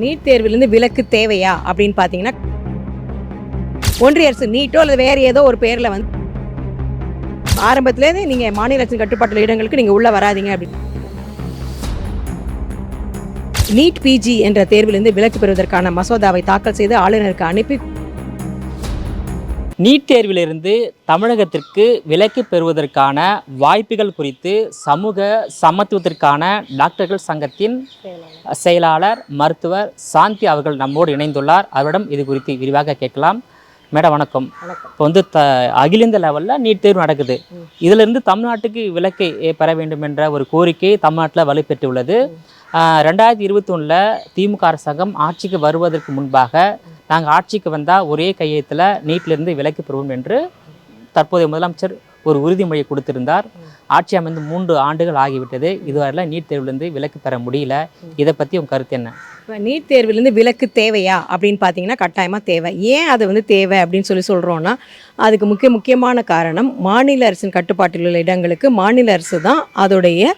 NEET தேர்விலிருந்து விலக்கு தேவையா அப்படின்னு பார்த்தீங்கன்னா, ஒன்றிய அரசு நீட்டோ அல்லது வேறு ஏதோ ஒரு பேரில் வந்து ஆரம்பத்திலேருந்து நீங்கள் மாநில அரசின் கட்டுப்பாட்டுள்ள இடங்களுக்கு நீங்கள் உள்ளே வராதீங்க அப்படின்னு. நீட் பிஜி என்ற தேர்விலிருந்து விலக்கு பெறுவதற்கான மசோதாவை தாக்கல் செய்து ஆளுநருக்கு அனுப்பி நீட் தேர்விலிருந்து தமிழகத்திற்கு விலக்கு பெறுவதற்கான வாய்ப்புகள் குறித்து சமூக சமத்துவத்திற்கான டாக்டர்கள் சங்கத்தின் செயலாளர் மருத்துவர் சாந்தி அவர்கள் நம்மோடு இணைந்துள்ளார். அவரிடம் இது குறித்து விரிவாக கேட்கலாம். மேடம் வணக்கம். இப்போ வந்து அகில இந்திய லெவலில் நீட் தேர்வு நடக்குது. இதிலிருந்து தமிழ்நாட்டுக்கு விலக்கை பெற வேண்டும் என்ற ஒரு கோரிக்கை தமிழ்நாட்டில் வலுப்பெற்றுள்ளது. 2021 திமுக அரசாங்கம் ஆட்சிக்கு வருவதற்கு முன்பாக நாங்கள் ஆட்சிக்கு வந்தால் ஒரே கையெழுத்தில் நீட்டிலிருந்து விலக்கு பெறுவோம் என்று தற்போதைய முதலமைச்சர் ஒரு உறுதிமொழியை கொடுத்திருந்தார். ஆட்சி அமைந்து 3 ஆண்டுகள் ஆகிவிட்டது. இதுவரையில் நீட் தேர்விலிருந்து விலக்கு பெற முடியல. இதை பற்றி உங்கள் கருத்து என்ன? இப்போ நீட் தேர்விலிருந்து விலக்கு தேவையா அப்படின்னு பார்த்தீங்கன்னா கட்டாயமாக தேவை. ஏன் அது வந்து தேவை அப்படின்னு சொல்கிறோன்னா, அதுக்கு முக்கியமான காரணம் மாநில அரசின் கட்டுப்பாட்டில் உள்ள இடங்களுக்கு மாநில அரசு தான் அதோடைய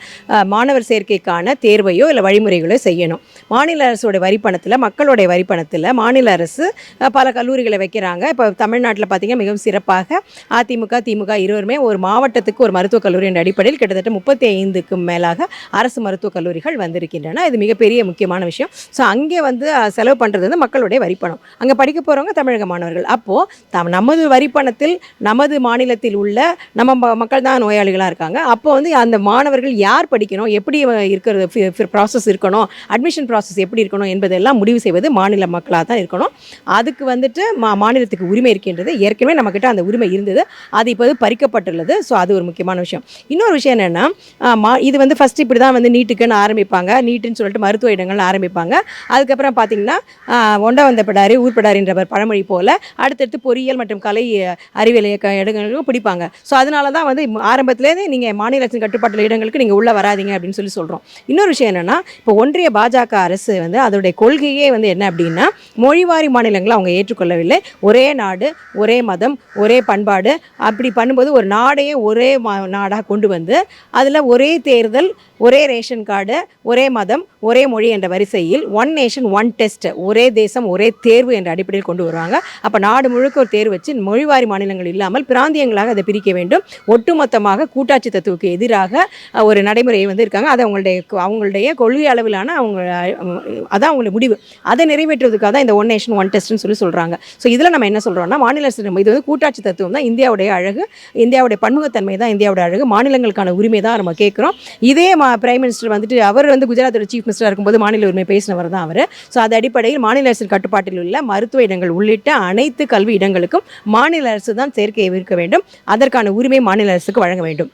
மாணவர் சேர்க்கைக்கான தேர்வையோ இல்லை வழிமுறைகளோ செய்யணும். மாநில அரசோடைய வரிப்பணத்தில், மக்களுடைய வரிப்பணத்தில் மாநில அரசு பல கல்லூரிகளை வைக்கிறாங்க. இப்போ தமிழ்நாட்டில் பார்த்திங்கன்னா மிகவும் சிறப்பாக அதிமுக திமுக இருவருமே ஒரு மாவட்டத்துக்கு ஒரு மருத்துவக் கல்லூரி என்ற அடிப்படையில் கிட்டத்தட்ட 35க்கும் மேலாக அரசு மருத்துவக் கல்லூரிகள் வந்திருக்கின்றன. இது மிகப்பெரிய முக்கியமான விஷயம். ஸோ அங்கே வந்து செலவு பண்ணுறது வந்து மக்களுடைய வரிப்பணம். அங்கே படிக்க போகிறவங்க தமிழக மாணவர்கள். அப்போது நமது வரிப்பணத்தில் நமது மாநிலத்தில் உள்ள நம்ம மக்கள் தான் நோயாளிகளாக இருக்காங்க. அப்போ வந்து அந்த மாணவர்கள் யார் படிக்கணும், எப்படி இருக்கிறது ப்ராசஸ் இருக்கணும், அட்மிஷன் ப்ராசஸ் எப்படி இருக்கணும் என்பதெல்லாம் முடிவு செய்வது மாநில மக்களாக தான் இருக்கணும். அதுக்கு வந்துட்டு மாநிலத்துக்கு உரிமை இருக்கின்றது. ஏற்கனவே நம்மக்கிட்ட அந்த உரிமை இருந்தது. அது இப்போது பறிக்கப்பட்டுள்ளது. ஸோ அது ஒரு முக்கியமான விஷயம். இன்னொரு விஷயம் என்னென்னா, இது வந்து ஃபஸ்ட்டு இப்படி தான் வந்து நீட்டுக்குன்னு ஆரம்பிப்பாங்க. நீட்டுன்னு சொல்லிட்டு மருத்துவ இடங்கள்னு ஆரம்பிப்பாங்க. அதுக்கப்புறம் பார்த்திங்கன்னா ஒண்டா வந்த பிடாரி ஊர்படாரின்ற பழமொழி போல் அடுத்தடுத்து பொறியியல் மற்றும் கலை அறிவியல் இடங்களுக்கும் பிடிப்பாங்க. ஸோ அதனால தான் வந்து ஆரம்பத்துலேருந்து நீங்கள் மாநில அரசின் கட்டுப்பாட்டுள்ள இடங்களுக்கு நீங்கள் உள்ளே வராதிங்க அப்படின்னு சொல்கிறோம். இன்னொரு விஷயம் என்னென்னா, இப்போ ஒன்றிய பாஜக அரசு வந்து அதோடைய கொள்கையே வந்து என்ன அப்படின்னா, மொழிவாரி மாநிலங்களை அவங்க ஏற்றுக்கொள்ளவில்லை. ஒரே நாடு, ஒரே மதம், ஒரே பண்பாடு, அப்படி பண்ணும்போது ஒரு நாடையே ஒரே நாடாக கொண்டு வந்து அதில் ஒரே தேர்தல், ஒரே ரேஷன் கார்டு, ஒரே மதம், ஒரே மொழி என்ற வரிசையில் ஒன் நேஷன் ஒன் டெஸ்ட், ஒரே தேசம் ஒரே தேர்வு என்ற அடிப்படையில் கொண்டு வருவாங்க. அப்போ நாடு முழுக்க ஒரு தேர்வு வச்சு மொழிவாரி மாநிலங்கள் இல்லாமல் பிராந்தியங்களாக அதை பிரிக்க வேண்டும். ஒட்டுமொத்தமாக கூட்டாட்சி தத்துவுக்கு எதிராக ஒரு நடைமுறையை வந்து இருக்காங்க. அது அவங்களுடைய கொள்கை அளவிலான அதான் அவங்களுடைய முடிவு. அதை நிறைவேற்றுவதற்காக தான் இந்த ஒன் நேஷன் ஒன் டெஸ்ட்னு சொல்கிறாங்க. ஸோ இதில் நம்ம என்ன சொல்கிறோம்னா, மாநில அரசு இது வந்து கூட்டாட்சி தத்துவம் தான் இந்தியாவுடைய அழகு, இந்தியாவுடைய பன்முகத்தன்மை தான் இந்தியாவுடைய அழகு, மாநிலங்களுக்கான உரிமை தான் நம்ம கேட்குறோம். இதே பிரைம் மினிஸ்டர் வந்துட்டு அவர் வந்து குஜராத்தோட சீஃப் மினிஸ்டராக இருக்கும்போது மாநில உரிமை பேசினவர் தான் அவர். ஸோ அது அடிப்படையில் மாநில அரசின் கட்டுப்பாட்டில் உள்ள மருத்துவ இடங்கள் உள்ளிட்ட அனைத்து கல்வி இடங்களுக்கும் மாநில அரசு தான் சேர்க்கையை இருக்க வேண்டும். அதற்கான உரிமை மாநில அரசுக்கு வழங்க வேண்டும்.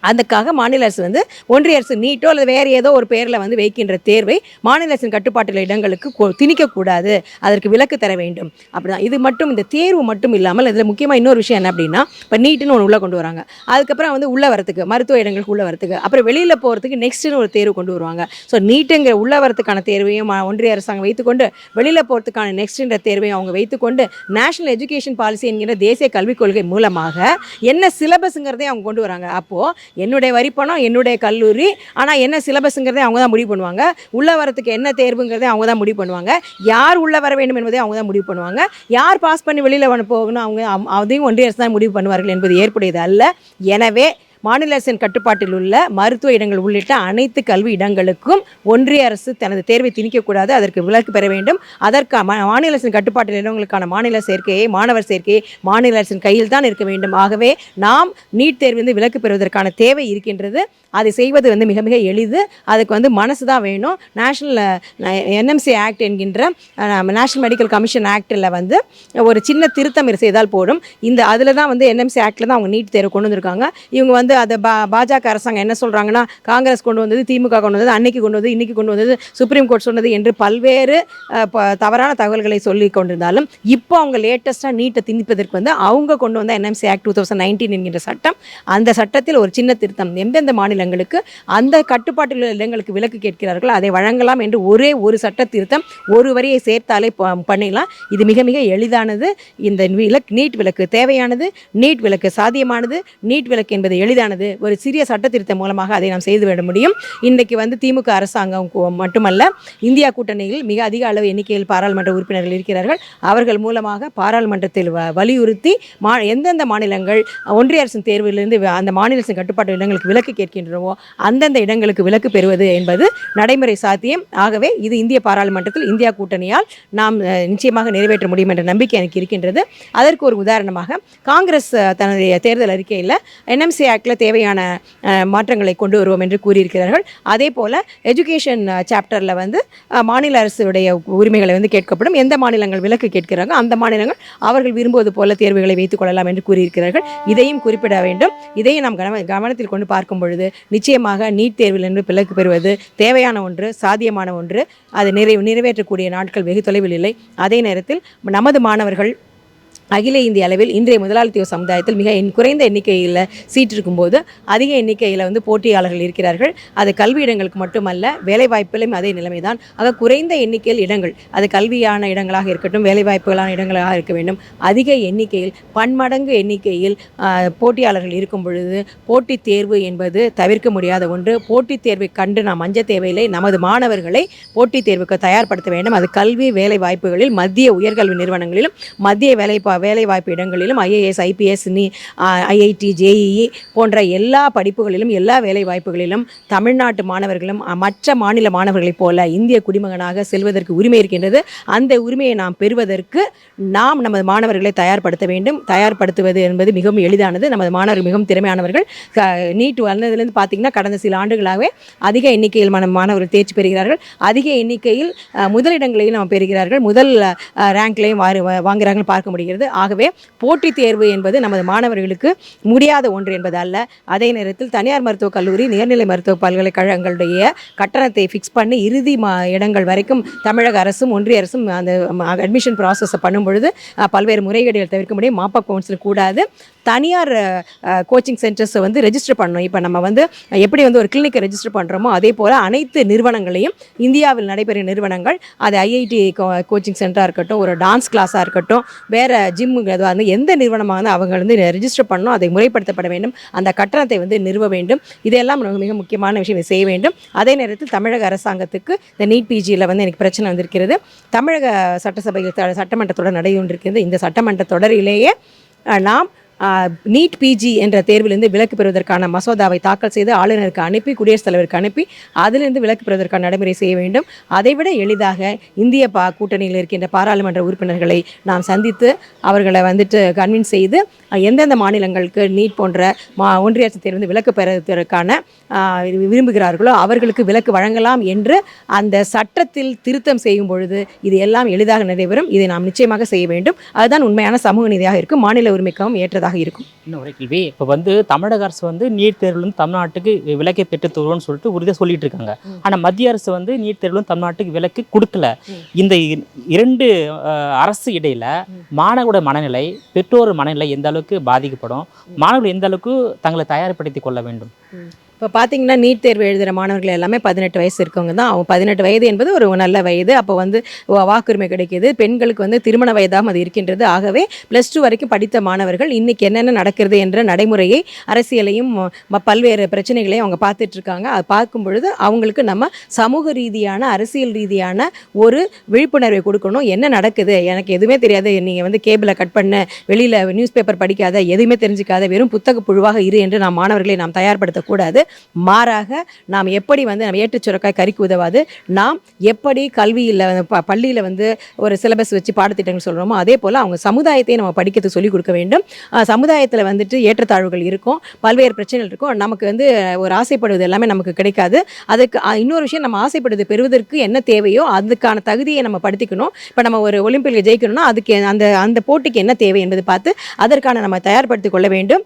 அதுக்காக மாநில அரசு வந்து ஒன்றிய அரசு நீட்டோ அல்லது வேறு ஏதோ ஒரு பேரில் வந்து வைக்கின்ற தேர்வை மாநில அரசின் கட்டுப்பாட்டுள்ள இடங்களுக்கு திணிக்கக்கூடாது, அதற்கு விலக்கு தர வேண்டும். அப்படிதான். இது மட்டும் இந்த தேர்வு மட்டும் இல்லாமல் இதில் முக்கியமாக இன்னொரு விஷயம் என்ன அப்படின்னா, இப்போ நீட்டுன்னு ஒன்று உள்ளே கொண்டு வராங்க. அதுக்கப்புறம் வந்து உள்ளே வரத்துக்கு மருத்துவ இடங்களுக்கு உள்ளே வரத்துக்கு, அப்புறம் வெளியில் போகிறதுக்கு நெக்ஸ்ட்டுன்னு ஒரு தேர்வு கொண்டு வருவாங்க. ஸோ நீட்டுங்கிற உள்ளே வரத்துக்கான தேர்வையும் ஒன்றிய அரசாங்கம் வைத்துக்கொண்டு, வெளியில் போகிறதுக்கான நெக்ஸ்ட்டுன்ற தேர்வையும் அவங்க வைத்துக்கொண்டு, நேஷனல் எஜுகேஷன் பாலிசி என்கிற தேசிய கல்விக் கொள்கை மூலமாக என்ன சிலபஸுங்கிறதே அவங்க கொண்டு வராங்க. அப்போது என்னுடைய வரிப்பணம், என்னுடைய கல்லூரி, ஆனால் என்ன சிலபஸுங்கிறதே அவங்க தான் முடிவு பண்ணுவாங்க. உள்ளே வரத்துக்கு என்ன தேர்வுங்கிறதே அவங்க தான் முடிவு பண்ணுவாங்க. யார் உள்ளே வர வேண்டும் என்பதை அவங்க தான் முடிவு பண்ணுவாங்க. யார் பாஸ் பண்ணி வெளியில் போகணும் அதையும் ஒன்றிய அரசு தான் முடிவு பண்ணுவார்கள் என்பது ஏற்புடையது அல்ல. எனவே மாநில அரசின் கட்டுப்பாட்டில் உள்ள மருத்துவ இடங்கள் உள்ளிட்ட அனைத்து கல்வி இடங்களுக்கும் ஒன்றிய அரசு தனது தேர்வை திணிக்கக்கூடாது, அதற்கு விலக்கு பெற வேண்டும். அதற்கு மாநில அரசின் கட்டுப்பாட்டில் இடங்களுக்கான மாநில சேர்க்கையை, மாணவர் சேர்க்கையை மாநில அரசின் கையில் தான் இருக்க வேண்டும். ஆகவே நாம் நீட் தேர்விலிருந்து விலக்கு பெறுவதற்கான தேவை இருக்கின்றது. அதை செய்வது வந்து மிக மிக எளிது. அதுக்கு வந்து மனசு தான் வேணும். நேஷனல் NMC ஆக்ட் என்கின்ற நேஷனல் மெடிக்கல் கமிஷன் ஆக்டில் வந்து ஒரு சின்ன திருத்தம் செய்தால் போடும். அதில் தான் வந்து NMC ஆக்டில் தான் அவங்க நீட் தேர்வு கொண்டு வந்திருக்காங்க. இவங்க வந்து அதை பாஜக அரசாங்கம் என்ன சொல்கிறாங்கன்னா, காங்கிரஸ் கொண்டு வந்தது, திமுக கொண்டு வந்தது, அன்னைக்கு கொண்டு வந்தது, இன்றைக்கி கொண்டு வந்தது, சுப்ரீம் கோர்ட் சொன்னது என்று பல்வேறு தவறான தகவல்களை சொல்லி கொண்டிருந்தாலும், இப்போ அவங்க லேட்டஸ்ட்டாக நீட்டை திணிப்பதற்கு வந்து அவங்க கொண்டு வந்த NMC ஆக்ட் 2019 என்கின்ற சட்டம், அந்த சட்டத்தில் ஒரு சின்ன திருத்தம், எந்தெந்த மாநிலங்களுக்கு அந்த கட்டுப்பாட்டில் உள்ள இடங்களுக்கு விலக்கு கேட்கிறார்கள் அதை வழங்கலாம் என்று ஒரே ஒரு சட்ட திருத்தம், ஒரு வரியை சேர்த்தாலே பண்ணிடலாம். இது மிக மிக எளிதானது. இந்த நீட் விலக்கு தேவையானது, நீட் விலக்கு சாத்தியமானது, நீட் விலக்கு என்பது எளிதானது. எளிதானது. ஒரு சிறிய சட்ட திருத்தம் மூலமாக அதை நாம் செய்துவிட முடியும். இன்றைக்கு வந்து திமுக அரசாங்கம் மட்டுமல்ல, இந்தியா கூட்டணியில் மிக அதிக அளவு எண்ணிக்கையில் பாராளுமன்ற உறுப்பினர்கள் இருக்கிறார்கள். அவர்கள் மூலமாக பாராளுமன்றத்தில் வலியுறுத்தி எந்தெந்த மாநிலங்கள் ஒன்றிய அரசின் தேர்விலிருந்து அந்த மாநில அரசின் கட்டுப்பாட்டு இடங்களுக்கு விலக்கு கேட்கின்றனவோ அந்தந்த இடங்களுக்கு விலக்கு பெறுவது என்பது நடைமுறை சாத்தியம். ஆகவே இது இந்திய பாராளுமன்றத்தில் இந்தியா கூட்டணியால் நாம் நிச்சயமாக நிறைவேற்ற முடியும் என்ற நம்பிக்கை எனக்கு இருக்கின்றது. அதற்கு ஒரு உதாரணமாக காங்கிரஸ் தன்னுடைய தேர்தல் அறிக்கையில் என்எம்சி ஆக்டில் தேவையான மாற்றங்களை கொண்டு வருவோம் என்று கூறியிருக்கிறார்கள். அதே போல் எஜுகேஷன் சாப்டரில் வந்து மாநில அரசுடைய உரிமைகளை வந்து கேட்கப்படும். எந்த மாநிலங்கள் விலக்கு கேட்கிறாங்க அந்த மாநிலங்கள் அவர்கள் விரும்புவது போல தேர்வுகளை வைத்துக் கொள்ளலாம் என்று கூறியிருக்கிறார்கள். இதையும் குறிப்பிட வேண்டும். இதையும் நாம் கவனத்தில் கொண்டு பார்க்கும் பொழுது நிச்சயமாக நீட் தேர்விலிருந்து விலக்கு பெறுவது தேவையான ஒன்று, சாத்தியமான ஒன்று. அது நிறைவேற்றக்கூடிய நாட்கள் வெகு தொலைவில் இல்லை. அதே நேரத்தில் நமது மாணவர்கள் அகில இந்திய அளவில் இன்றைய முதலாளித்துவ சமுதாயத்தில் மிக குறைந்த எண்ணிக்கையில் சீட் இருக்கும்போது அதிக எண்ணிக்கையில் வந்து போட்டியாளர்கள் இருக்கிறார்கள். அது கல்வியிடங்களுக்கு மட்டுமல்ல, வேலைவாய்ப்பிலும் அதே நிலைமைதான். ஆக குறைந்த எண்ணிக்கையில் இடங்கள், அது கல்வியான இடங்களாக இருக்கட்டும், வேலைவாய்ப்புகளான இடங்களாக இருக்க வேண்டும். அதிக எண்ணிக்கையில் பன்மடங்கு எண்ணிக்கையில் போட்டியாளர்கள் இருக்கும் பொழுது போட்டித் தேர்வு என்பது தவிர்க்க முடியாத ஒன்று. போட்டித் தேர்வை கண்டு நாம் அஞ்ச தேவையில்லை. நமது மாணவர்களை போட்டித் தேர்வுக்கு தயார்படுத்த வேண்டும். அது கல்வி வேலைவாய்ப்புகளில் மத்திய உயர்கல்வி நிறுவனங்களிலும் மத்திய வேலைவாய்ப்பு இடங்களிலும் ஐஏஎஸ், ஐபிஎஸ், ஐஐடி, ஜேஇஇ போன்ற எல்லா படிப்புகளிலும் எல்லா வேலைவாய்ப்புகளிலும் தமிழ்நாட்டு மாணவர்களும் மற்ற மாநில மாணவர்களைப் போல இந்திய குடிமகனாக செல்வதற்கு உரிமை இருக்கின்றது. அந்த உரிமையை நாம் பெறுவதற்கு நாம் நமது மாணவர்களை தயார்படுத்த வேண்டும். தயார்படுத்துவது என்பது மிகவும் எளிதானது. நமது மாணவர்கள் மிகவும் திறமையானவர்கள். நீட் வந்ததுலேருந்து பார்த்திங்கன்னா கடந்த சில ஆண்டுகளாகவே அதிக எண்ணிக்கையில் மாணவர்கள் தேர்ச்சி பெறுகிறார்கள். அதிக எண்ணிக்கையில் முதலிடங்களையும் நாம் பெறுகிறார்கள். முதல் ரேங்க்லையும் வாங்குகிறார்கள் பார்க்க முடிகிறது. ஆகவே போட்டித் தேர்வு என்பது நமது மாணவர்களுக்கு முடியாத ஒன்று என்பது அல்ல. அதே நேரத்தில் தனியார் மருத்துவக் கல்லூரி, நிகர்நிலை மருத்துவ பல்கலைக்கழகங்களுடைய கட்டணத்தை ஃபிக்ஸ் பண்ணி இறுதி இடங்கள் வரைக்கும் தமிழக அரசும் ஒன்றிய அரசும் அந்த அட்மிஷன் ப்ராசஸை பண்ணும் பொழுது பல்வேறு முறைகேடுகள் தவிர்க்க முடியும். மாப்பா கவுன்சில் கூடாது. தனியார் கோச்சிங் சென்டர்ஸை வந்து ரெஜிஸ்டர் பண்ணணும். இப்போ நம்ம வந்து எப்படி வந்து ஒரு கிளினிக்கை ரெஜிஸ்டர் பண்ணுறோமோ அதே போல் அனைத்து நிறுவனங்களையும், இந்தியாவில் நடைபெறும் நிறுவனங்கள், அது ஐஐடி கோச்சிங் சென்டராக இருக்கட்டும், ஒரு டான்ஸ் கிளாஸாக இருக்கட்டும், வேறு ஜிம்முங்க வந்து எந்த நிறுவனமாக வந்து அவங்க வந்து ரெஜிஸ்டர் பண்ணணும், அதை முறைப்படுத்தப்பட வேண்டும். அந்த கட்டணத்தை வந்து நிறுவ வேண்டும். இதெல்லாம் மிக முக்கியமான விஷயம். இதை செய்ய வேண்டும். அதே நேரத்தில் தமிழக அரசாங்கத்துக்கு இந்த நீட் பிஜியில் வந்து எனக்கு பிரச்சனை வந்திருக்கிறது. தமிழக சட்டசபையில் சட்டமன்ற தொடர் நடைபெற்றிருக்கிறது. இந்த சட்டமன்ற தொடரிலேயே நாம் நீட் பிஜி என்ற தேர்விலிருந்து விலக்கு பெறுவதற்கான மசோதாவை தாக்கல் செய்து ஆளுநருக்கு அனுப்பி, குடியரசுத் தலைவருக்கு அனுப்பி அதிலிருந்து விலக்கு பெறுவதற்கான நடைமுறை செய்ய வேண்டும். அதைவிட எளிதாக இந்திய கூட்டணியில் இருக்கின்ற பாராளுமன்ற உறுப்பினர்களை நாம் சந்தித்து அவர்களை வந்துட்டு கன்வின்ஸ் செய்து எந்தெந்த மாநிலங்களுக்கு நீட் போன்ற ஒன்றிய அரசு தேர்வு விலக்கு பெறுவதற்கான விரும்புகிறார்களோ அவர்களுக்கு விலக்கு வழங்கலாம் என்று அந்த சட்டத்தில் திருத்தம் செய்யும் பொழுது இது எல்லாம் எளிதாக நடைபெறும். இதை நாம் நிச்சயமாக செய்ய வேண்டும். அதுதான் உண்மையான சமூக நீதியாக இருக்கும், மாநில உரிமைக்காகவும் ஏற்றதாக இருக்கும். இன்னும் ஒரு கேள்வி, இப்போ வந்து தமிழக அரசு வந்து நீட் தேர்வுலேருந்து தமிழ்நாட்டுக்கு விலக்கை பெற்று தருவோம்னு சொல்லிட்டு உறுதியாக சொல்லிட்டு இருக்காங்க. ஆனால் மத்திய அரசு வந்து நீட் தேர்வுலேருந்து தமிழ்நாட்டுக்கு விலக்கு கொடுக்கல. இந்த இரண்டு அரசு இடையில மாணவரோட மனநிலை, பெற்றோர் மனநிலை எந்த அளவுக்கு பாதிக்கப்படும், மாணவர்கள் எந்த அளவுக்கு தங்களை தயார்படுத்தி கொள்ள வேண்டும்? இப்போ பார்த்தீங்கன்னா நீட் தேர்வு எழுதுகிற மாணவர்கள் எல்லாமே 18 வயசு இருக்கவங்க தான். அவங்க 18 வயது என்பது ஒரு நல்ல வயது. அப்போ வந்து வாக்குரிமை கிடைக்கிது. பெண்களுக்கு வந்து திருமண வயதாகவும் அது இருக்கின்றது. ஆகவே +2 வரைக்கும் படித்த மாணவர்கள் இன்றைக்கி என்னென்ன நடக்கிறது என்ற நடைமுறையை, அரசியலையும் பல்வேறு பிரச்சனைகளையும் அவங்க பார்த்துட்ருக்காங்க. அது பார்க்கும் பொழுது அவங்களுக்கு நம்ம சமூக ரீதியான, அரசியல் ரீதியான ஒரு விழிப்புணர்வை கொடுக்கணும். என்ன நடக்குது, எனக்கு எதுவுமே தெரியாது, நீங்கள் வந்து கேபிளை கட் பண்ண, வெளியில் நியூஸ் பேப்பர் படிக்காத, எதுவுமே தெரிஞ்சிக்காத, வெறும் புத்தக புழுவாக இரு என்று நாம் மாணவர்களை நாம் தயார்படுத்தக்கூடாது. மாறாக நாம் எப்படி வந்து நம்ம ஏற்றுச்சுரக்காய் கறிக்கு உதவாது, நாம் எப்படி கல்வியில் பள்ளியில் வந்து ஒரு சிலபஸ் வச்சு பாடத்திட்டங்கள் சொல்கிறோமோ அதே போல் அவங்க சமுதாயத்தை நம்ம படிக்கிறதுக்கு சொல்லிக் கொடுக்க வேண்டும். சமுதாயத்தில் வந்துட்டு ஏற்றத்தாழ்வுகள் இருக்கும், பல்வேறு பிரச்சனைகள் இருக்கும். நமக்கு வந்து ஒரு ஆசைப்படுவது எல்லாமே நமக்கு கிடைக்காது. அதுக்கு இன்னொரு விஷயம், நம்ம ஆசைப்படுவது பெறுவதற்கு என்ன தேவையோ அதுக்கான தகுதியை நம்ம படுத்திக்கணும். இப்போ நம்ம ஒரு ஒலிம்பிக்கில் ஜெயிக்கணும்னா அதுக்கு அந்த போட்டிக்கு என்ன தேவை என்பது பார்த்து அதற்கான நம்ம தயார்படுத்திக் கொள்ள வேண்டும்.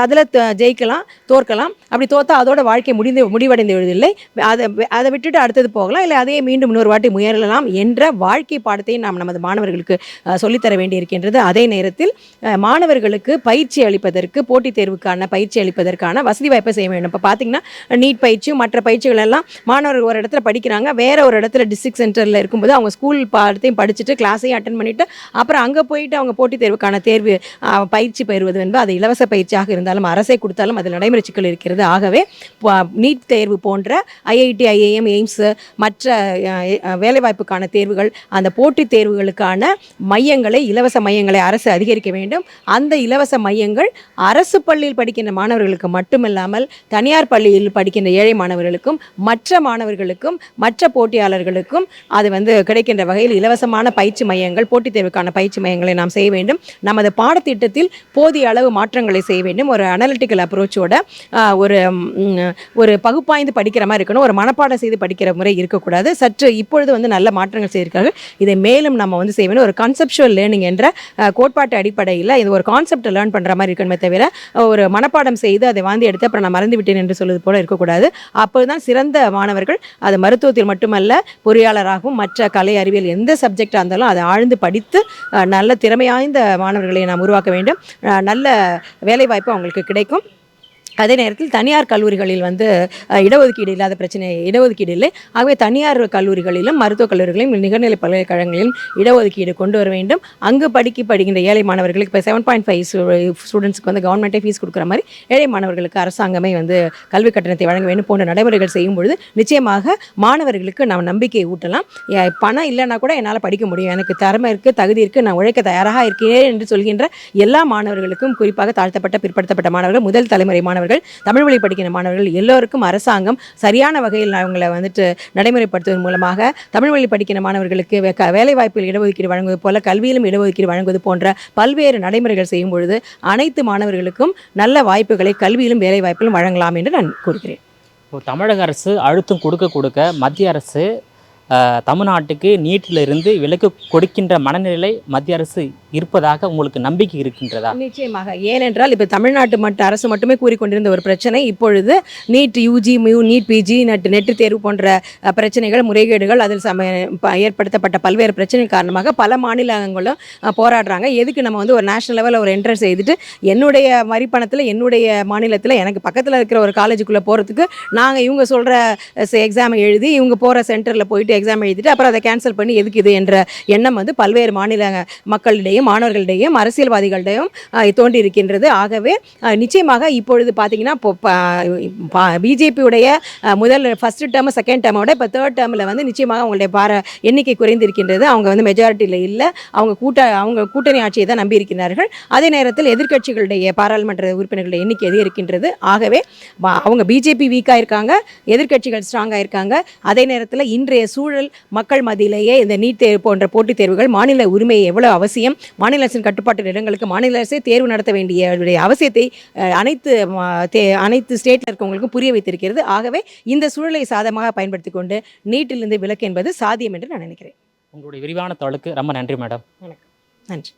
அதில் ஜெயிக்கலாம், தோற்கலாம். அப்படி தோத்தா அதோட வாழ்க்கை முடிவடைந்து விடுவதில்லை. அதை அதை விட்டுட்டு அடுத்தது போகலாம், இல்லை அதையே மீண்டும் இன்னொரு வாட்டி முயறலாம் என்ற வாழ்க்கை பாடத்தை நாம் நமது மாணவர்களுக்கு சொல்லித்தர வேண்டி இருக்கின்றது. அதே நேரத்தில் மாணவர்களுக்கு பயிற்சி அளிப்பதற்கு, போட்டித் தேர்வுக்கான பயிற்சி அளிப்பதற்கான வசதி வாய்ப்பை செய்ய வேண்டும். இப்போ பார்த்தீங்கன்னா நீட் பயிற்சியும் மற்ற பயிற்சிகள் எல்லாம் மாணவர்கள் ஒரு இடத்துல படிக்கிறாங்க, வேற ஒரு இடத்துல டிஸ்ட்ரிக்ட் சென்டரில் இருக்கும்போது அவங்க ஸ்கூல் பாடத்தையும் படிச்சுட்டு கிளாஸையும் அட்டன் பண்ணிட்டு அப்புறம் அங்கே போயிட்டு அவங்க போட்டித் தேர்வுக்கான பயிற்சி பெறுவது என்பது அது இலவச பயிற்சியாக இருந்தாலும் அரசே கொடுத்தாலும் அதில் நடைமுறை சிக்கல் இருக்கிறது. ஆகவே நீட் தேர்வு போன்ற ஐஐடி, ஐஏஎம், எய்ம்ஸ் மற்ற வேலைவாய்ப்புக்கான தேர்வுகள், அந்த போட்டித் தேர்வுகளுக்கான மையங்களை, இலவச மையங்களை அரசு அதிகரிக்க வேண்டும். அந்த இலவச மையங்கள் அரசு பள்ளியில் படிக்கின்ற மாணவர்களுக்கு மட்டுமில்லாமல் தனியார் பள்ளியில் படிக்கின்ற ஏழை மாணவர்களுக்கும் மற்ற மாணவர்களுக்கும் மற்ற போட்டியாளர்களுக்கும் அது கிடைக்கின்ற வகையில் இலவசமான பயிற்சி மையங்கள், போட்டித் தேர்வுக்கான பயிற்சி மையங்களை நாம் செய்ய வேண்டும். நமது பாடத்திட்டத்தில் போதிய அளவு மாற்றங்களை செய்ய வேண்டும். ஒரு அனலிட்டிக்கல் அப்ரோச்சோட ஒரு பகுப்பாய்ந்து படிக்கிற மாதிரி இருக்கணும், ஒரு மனப்பாடம் செய்து படிக்கிற முறை இருக்கக்கூடாது. சற்று இப்பொழுது நல்ல மாற்றங்கள் செய்திருக்கார்கள். இதை மேலும் நம்ம செய்ய வேண்டும். ஒரு கான்செப்சுவல் லேர்னிங் என்ற கோட்பாட்டு அடிப்படையில் இது ஒரு கான்செப்டை லேர்ன் பண்ணுற மாதிரி இருக்கணுமே தவிர ஒரு மனப்பாடம் செய்து அதை எடுத்து அப்புறம் நான் மறந்து விட்டேன் என்று சொல்வது போல இருக்கக்கூடாது. அப்போதுதான் சிறந்த மாணவர்கள் அது மருத்துவத்தில் மட்டுமல்ல பொறியாளராகவும் மற்ற கலை, அறிவியல் எந்த சப்ஜெக்டாக இருந்தாலும் அதை ஆழ்ந்து படித்து நல்ல திறமையாய்ந்த மாணவர்களை நாம் உருவாக்க வேண்டும். நல்ல வேலைவாய்ப்பு அவங்களுக்கு கிடைக்கும். அதே நேரத்தில் தனியார் கல்லூரிகளில் இடஒதுக்கீடு இல்லாத பிரச்சனை, இடஒதுக்கீடு இல்லை. ஆகவே தனியார் கல்லூரிகளிலும் மருத்துவக் கல்லூரிகளிலும் நிகர்நிலை பல்கலைக்கழகங்களிலும் இடஒதுக்கீடு கொண்டு வர வேண்டும். அங்கு படிக்கின்ற ஏழை மாணவர்களுக்கு இப்போ 7.5 ஸ்டூடெண்ட்ஸ்க்கு கவர்மெண்ட்டே ஃபீஸ் கொடுக்குற மாதிரி ஏழை மாணவர்களுக்கு அரசாங்கமே கல்வி கட்டணத்தை வழங்க வேண்டும் போன்ற நடைமுறைகள் செய்யும் பொழுது நிச்சயமாக மாணவர்களுக்கு நாம் நம்பிக்கையை ஊட்டலாம். பணம் இல்லைன்னா கூட என்னால் படிக்க முடியும், எனக்கு திறமை இருக்குது, தகுதி இருக்குது, நான் உழைக்க தயாராக இருக்கிறேன் என்று சொல்கின்ற எல்லா மாணவர்களுக்கும், குறிப்பாக தாழ்த்தப்பட்ட பிற்படுத்தப்பட்ட மாணவர்கள், முதல் தலைமுறை மாணவர்கள், தமிழ் வழி படிக்கிற மாணவர்கள் எல்லோருக்கும் அரசாங்கம் சரியான வகையில் அவங்களை நடைமுறைப்படுத்துவதன் மூலமாக தமிழ் வழி படிக்கிற மாணவர்களுக்கு வேலைவாய்ப்பில் இடஒதுக்கீடு வழங்குவது போல கல்வியிலும் இடஒதுக்கீடு வழங்குவது போன்ற பல்வேறு நடைமுறைகள் செய்யும் பொழுது அனைத்து மாணவர்களுக்கும் நல்ல வாய்ப்புகளை கல்வியிலும் வேலைவாய்ப்பிலும் வழங்கலாம் என்று நான் கூறுகிறேன். தமிழக அரசு அழுத்தம் கொடுக்க மத்திய அரசு தமிழ்நாட்டுக்கு நீட்டிலிருந்து விலக்கு கொடுக்கின்ற மனநிலை மத்திய அரசு இருப்பதாக உங்களுக்கு நம்பிக்கை இருக்கின்றதா? நிச்சயமாக. ஏனென்றால் இப்போ தமிழ்நாட்டு அரசு மட்டுமே கூறிக்கொண்டிருந்த ஒரு பிரச்சனை இப்பொழுது NEET UG, NEET PG, NET தேர்வு போன்ற பிரச்சனைகள், முறைகேடுகள், அதில் ஏற்படுத்தப்பட்ட பல்வேறு பிரச்சனை காரணமாக பல மாநிலங்களும் போராடுறாங்க. எதுக்கு நம்ம ஒரு நேஷனல் லெவலில் ஒரு என்ட்ரன்ஸ் எழுதிட்டு என்னுடைய வரிப்பணத்தில் என்னுடைய மாநிலத்தில் எனக்கு பக்கத்தில் இருக்கிற ஒரு காலேஜுக்குள்ளே போகிறதுக்கு நாங்கள் இவங்க சொல்கிற எக்ஸாம் எழுதி இவங்க போகிற சென்டரில் போயிட்டு எக்ஸாம் எழுதிட்டு அப்புறம் அதை கேன்சல் பண்ணி எதுக்கு இது என்ற எண்ணம் பல்வேறு மாநில மக்களிடையே, மாணவர்களிடையும் அரசியல்வாதிகளிடையும் தோன்றி இருக்கின்றது. ஆகவே நிச்சயமாக இப்பொழுது பார்த்தீங்கன்னா பிஜேபியுடைய ஃபர்ஸ்ட் டேர்ம், செகண்ட் டேர்மோட இப்போ தேர்ட் டேர்மில் நிச்சயமாக அவங்களுடைய எண்ணிக்கை குறைந்திருக்கின்றது. அவங்க மெஜாரிட்டியில் இல்லை, அவங்க கூட்டணி ஆட்சியை தான் நம்பி இருக்கிறார்கள். அதே நேரத்தில் எதிர்க்கட்சிகளுடைய பாராளுமன்ற உறுப்பினர்களுடைய எண்ணிக்கை இருக்கின்றது. ஆகவே அவங்க பிஜேபி வீக்காக இருக்காங்க, எதிர்க்கட்சிகள் ஸ்ட்ராங்காக இருக்காங்க. அதே நேரத்தில் இன்றைய சூழல் மக்கள் மத்தியிலேயே இந்த நீட் தேர்வு போன்ற போட்டித் தேர்வுகள் மாநில உரிமை எவ்வளவு அவசியம், மாநில அரசின் கட்டுப்பாட்டு இடங்களுக்கு மாநில அரசே தேர்வு நடத்த வேண்டிய அவசியத்தை அனைத்து ஸ்டேட்டில் இருக்கவங்களுக்கும் புரிய வைத்திருக்கிறது. ஆகவே இந்த சூழலை சாதகமாக பயன்படுத்தி கொண்டு நீட்டிலிருந்து விலக்கு என்பது சாத்தியம் என்று நான் நினைக்கிறேன். உங்களுடைய விரிவான தகவலுக்கு ரொம்ப நன்றி மேடம். வணக்கம். நன்றி.